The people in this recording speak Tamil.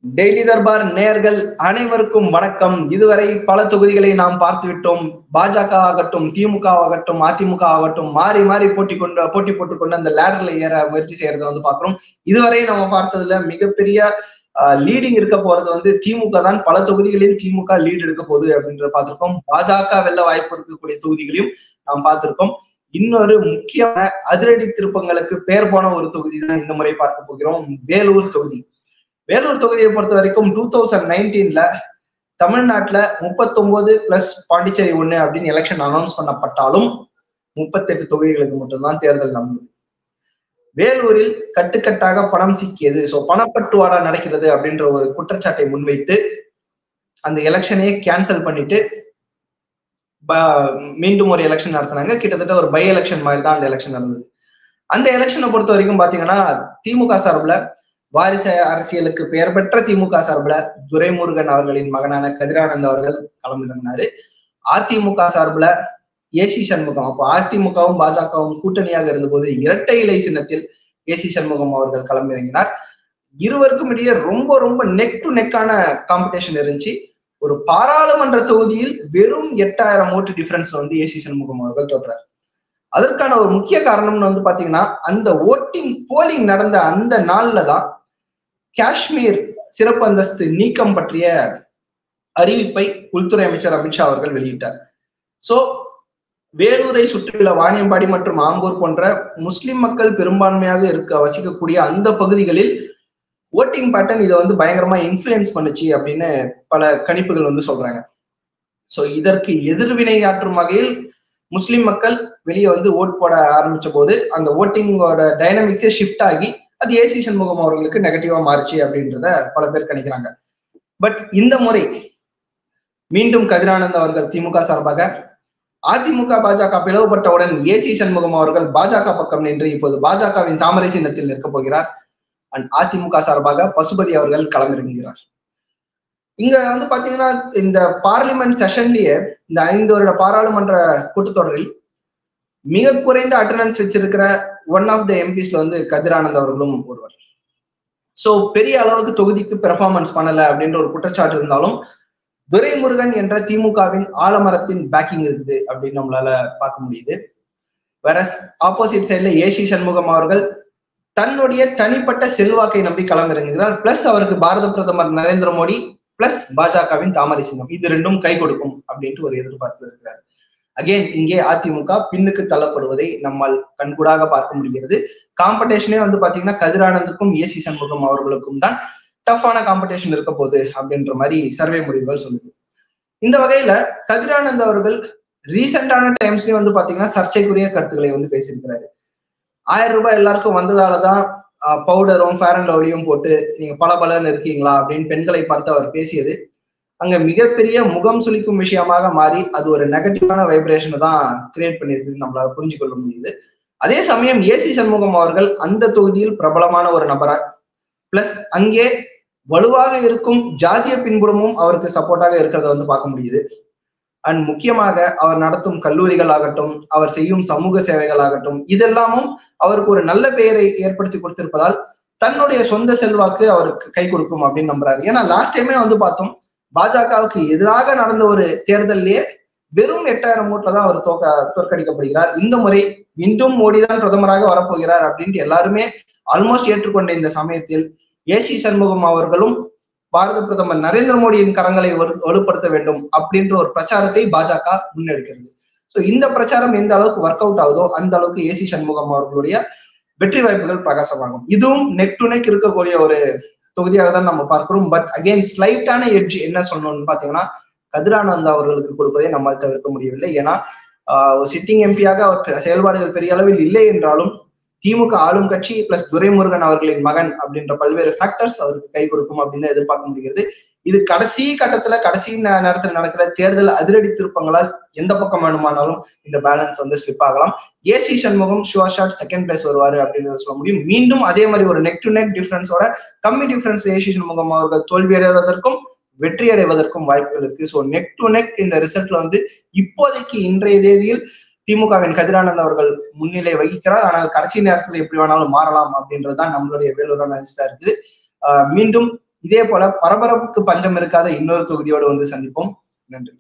டெய்லி தர்பார் நேயர்கள் அனைவருக்கும் வணக்கம். இதுவரை பல தொகுதிகளை நாம் பார்த்து விட்டோம். பாஜக ஆகட்டும், திமுக ஆகட்டும், அதிமுக ஆகட்டும், மாறி மாறி போட்டி போட்டுக் கொண்டு அந்த லேடர்ல ஏற முயற்சி செய்யறதை வந்து பாக்குறோம். இதுவரை நம்ம பார்த்ததுல மிகப்பெரிய லீடிங் இருக்க போறது திமுக தான். பல தொகுதிகளில் திமுக லீட் எடுக்க போகுது அப்படின்றத பார்த்திருக்கோம். பாஜக வெல்ல வாய்ப்பு இருக்கக்கூடிய தொகுதிகளையும் நாம் பார்த்திருக்கோம். இன்னொரு முக்கியமான அதிரடி திருப்பங்களுக்கு பெயர் போன ஒரு தொகுதி தான் இந்த முறை பார்க்க போகிறோம். வேலூர் தொகுதி. வேலூர் தொகுதியை பொறுத்த வரைக்கும் 2019ல தமிழ்நாட்டுல 39 பாண்டிச்சேரி 1 அப்படின்னு எலெக்ஷன் அனௌன்ஸ் பண்ணப்பட்டாலும் 38 தொகுதிகளுக்கு மட்டும்தான் தேர்தல் நடந்தது. வேலூரில் கட்டுக்கட்டாக பணம் சிக்கியது, பணப்பட்டுவாடா நடக்கிறது அப்படின்ற ஒரு குற்றச்சாட்டை முன்வைத்து அந்த எலெக்ஷனையே கேன்சல் பண்ணிட்டு மீண்டும் ஒரு எலெக்ஷன் நடத்தினாங்க. கிட்டத்தட்ட ஒரு பை எலெக்ஷன் மாதிரி தான் அந்த எலெக்ஷன் நடந்தது. அந்த எலெக்ஷனை பொறுத்த வரைக்கும் பாத்தீங்கன்னா திமுக சார்பில் வாரிசு அரசியலுக்கு பெயர் பெற்ற திமுக சார்பில் துரைமுருகன் அவர்களின் மகனான கதிரானந்த் அவர்கள் களமிறங்கினாரு. அதிமுக சார்பில் ஏசி சண்முகம், அப்போ அதிமுகவும் பாஜகவும் கூட்டணியாக இருந்தபோது இரட்டை இலை சின்னத்தில் ஏசி சண்முகம் அவர்கள் களமிறங்கினார். இருவருக்கும் இடையே ரொம்ப ரொம்ப நெக் டு நெக்கான காம்படிஷன் இருந்துச்சு. ஒரு பாராளுமன்ற தொகுதியில் வெறும் 8000 ஓட்டு டிஃபரன்ஸ் ஏசி சண்முகம் அவர்கள் தோற்றார். அதற்கான ஒரு முக்கிய காரணம்னு பாத்தீங்கன்னா அந்த போலிங் நடந்த அந்த நாள்ல தான் காஷ்மீர் சிறப்பு அந்தஸ்து நீக்கம் பற்றிய அறிவிப்பை உள்துறை அமைச்சர் அமித்ஷா அவர்கள் வெளியிட்டார். சோ வேலூரை சுற்றியுள்ள வாணியம்பாடி மற்றும் ஆம்பூர் போன்ற முஸ்லிம் மக்கள் பெரும்பான்மையாக வசிக்கக்கூடிய அந்த பகுதிகளில் ஓட்டிங் பேட்டர்ன் இதை பயங்கரமா இன்ஃபுளுன்ஸ் பண்ணுச்சு அப்படின்னு பல கணிப்புகள் சொல்றாங்க. சோ இதற்கு எதிர்வினையாற்றும் வகையில் முஸ்லிம் மக்கள் வெளியே ஓட் போட ஆரம்பிச்ச போது அந்த ஓட்டிங்கோட டைனமிக்ஸே ஷிஃப்ட் ஆகி அது ஏசி சண்முகம் அவர்களுக்கு நெகட்டிவா மாறுச்சு அப்படின்றத பல பேர் கணிக்கிறாங்க. பட் இந்த முறை மீண்டும் கதிரானந்த் அவர்கள் திமுக சார்பாக, அதிமுக பாஜக பிளவுபட்டவுடன் ஏசி சண்முகம் அவர்கள் பாஜக பக்கம் நின்று இப்போது பாஜகவின் தாமரை சின்னத்தில் நிற்க போகிறார். அண்ட் அதிமுக சார்பாக பசுபதி அவர்கள் களமிறங்குகிறார். இங்க பாத்தீங்கன்னா இந்த பார்லிமெண்ட் செஷன்லயே இந்த 5 வருட பாராளுமன்ற கூட்டத்தொடரில் மிக குறைந்த அட்டண்டன்ஸ் வச்சிருக்கிற ஒன் ஆஃப் த எம்பிஸ்ல கதிரானந்த் அவர்களும் ஒருவர். சோ பெரிய அளவுக்கு தொகுதிக்கு பெர்ஃபார்மன்ஸ் பண்ணல அப்படின்ற ஒரு குற்றச்சாட்டு இருந்தாலும் துரைமுருகன் என்ற திமுகவின் ஆலமரத்தின் பேக்கிங் இருக்குது அப்படின்னு நம்மளால பார்க்க முடியுது. வேற ஆப்போசிட் சைட்ல ஏசி சண்முகம் அவர்கள் தன்னுடைய தனிப்பட்ட செல்வாக்கை நம்பி களமிறங்குகிறார். பிளஸ் அவருக்கு பாரத பிரதமர் நரேந்திர மோடி பிளஸ் பாஜகவின் தாமரை சின்னம், இது ரெண்டும் கை கொடுக்கும் அப்படின்ட்டு ஒரு எதிர்பார்ப்பு இருக்கிறார். அகெயின் இங்கே அதிமுக பின்னுக்கு தள்ளப்படுவதை நம்மால் கண்கூடாக பார்க்க முடிகிறது. காம்படிஷனே பாத்தீங்கன்னா கதிரானந்துக்கும் ஏசி சண்முகம் அவர்களுக்கும் தான் டஃப்பான காம்படிஷன் இருக்க போகுது அப்படின்ற மாதிரி சர்வே முடிவுகள் சொல்லுது. இந்த வகையில கதிரானந்த் அவர்கள் ரீசெண்டான டைம்ஸ்லயும் பாத்தீங்கன்னா சர்ச்சைக்குரிய கருத்துக்களை பேசியிருக்கிறாரு. 1000 ரூபாய் எல்லாருக்கும் வந்ததாலதான் பவுடரும் ஃபேர் அண்ட் லவ்லியும் போட்டு நீங்க பலன்னு இருக்கீங்களா அப்படின்னு பெண்களை பார்த்து அவர் பேசியது அங்க மிகப்பெரிய முகம் சுளிக்கும் விஷயமாக மாறி அது ஒரு நெகட்டிவான வைப்ரேஷனை தான் கிரியேட் பண்ணிருக்கு நம்மளால புரிஞ்சு கொள்ள முடியுது. அதே சமயம் ஏசி சண்முகம் அவர்கள் அந்த தொகுதியில் பிரபலமான ஒரு நபரா, பிளஸ் அங்கே வலுவாக இருக்கும் ஜாதிய பின்புலமும் அவருக்கு சப்போர்ட்டாக இருக்கிறத பார்க்க முடியுது. அண்ட் முக்கியமாக அவர் நடத்தும் கல்லூரிகள் ஆகட்டும், அவர் செய்யும் சமூக சேவைகள் ஆகட்டும், இதெல்லாமும் அவருக்கு ஒரு நல்ல பெயரை ஏற்படுத்தி கொடுத்திருப்பதால் தன்னுடைய சொந்த செல்வாக்கு அவருக்கு கை கொடுக்கும் அப்படின்னு நம்புறாரு. ஏன்னா லாஸ்ட் டைமே பார்த்தோம், பாஜகவுக்கு எதிராக நடந்த ஒரு தேர்தலிலேயே வெறும் 8000 ஓட்டுல தான் அவர் தோற்கடிக்கப்படுகிறார். இந்த முறை மீண்டும் மோடி தான் பிரதமராக வரப்போகிறார் அப்படின்ட்டு எல்லாருமே ஆல்மோஸ்ட் ஏற்றுக்கொண்ட இந்த சமயத்தில் ஏசி சண்முகம் அவர்களும் பாரத பிரதமர் நரேந்திர மோடியின் கரங்களை வலுப்படுத்த வேண்டும் அப்படின்ற ஒரு பிரச்சாரத்தை பாஜக முன்னெடுக்கிறது. சோ இந்த பிரச்சாரம் எந்த அளவுக்கு ஒர்க் அவுட் ஆகுதோ அந்த அளவுக்கு ஏசி சண்முகம் அவர்களுடைய வெற்றி வாய்ப்புகள் பிரகாசமாகும். இதுவும் நெக் டு நெக் இருக்கக்கூடிய ஒரு தொகுதியாக தான் நம்ம பார்க்கிறோம். பட் அகெயின் ஸ்லைட்டான எட்ஜ் என்ன சொல்லணும்னு பாத்தீங்கன்னா கதிரானந்த் அவர்களுக்கு கொடுப்பதை நம்மால் தவிர்க்க முடியவில்லை. ஏன்னா சிட்டிங் எம்பியாக அவர் செயல்பாடுகள் பெரிய அளவில் இல்லை என்றாலும் திமுக ஆளும் கட்சி பிளஸ் துரைமுருகன் அவர்களின் மகன் அப்படின்ற பல்வேறு ஃபேக்டர்ஸ் அவருக்கு கை கொடுக்கும் அப்படின்னு எதிர்பார்க்க முடிகிறது. இது கடைசி கட்டத்துல கடைசி நேரத்தில் நடக்கிற தேர்தல் அதிரடி திருப்பங்களால் எந்த பக்கம் வேணுமானாலும் இந்த பேலன்ஸ் ஸ்லிப் ஆகலாம். AC Shanmugam sure shot second place வருவாரு அப்படின்றத சொல்ல முடியும். மீண்டும் அதே மாதிரி ஒரு நெக் டு நெக் டிஃபரன்ஸோட கம்மி டிஃபரன்ஸ் ஏசி சண்முகம் அவர்கள் தோல்வி அடைவதற்கும் வெற்றி அடைவதற்கும் வாய்ப்புகள் இருக்கு. ஸோ நெக் டு நெக் இந்த ரிசல்ட்ல இப்போதைக்கு இன்றைய தேதியில் திமுகவின் கதிரானந்த் அவர்கள் முன்னிலை வகிக்கிறார். ஆனால் கடைசி நேரத்துல எப்படி வேணாலும் மாறலாம் அப்படின்றதுதான் நம்மளுடைய வேலூர் அனாலிசிஸா இருக்குது. மீண்டும் இதே போல பரபரப்புக்கு பஞ்சம் இருக்காத இன்னொரு தொகுதியோடு வந்து சந்திப்போம். நன்றி.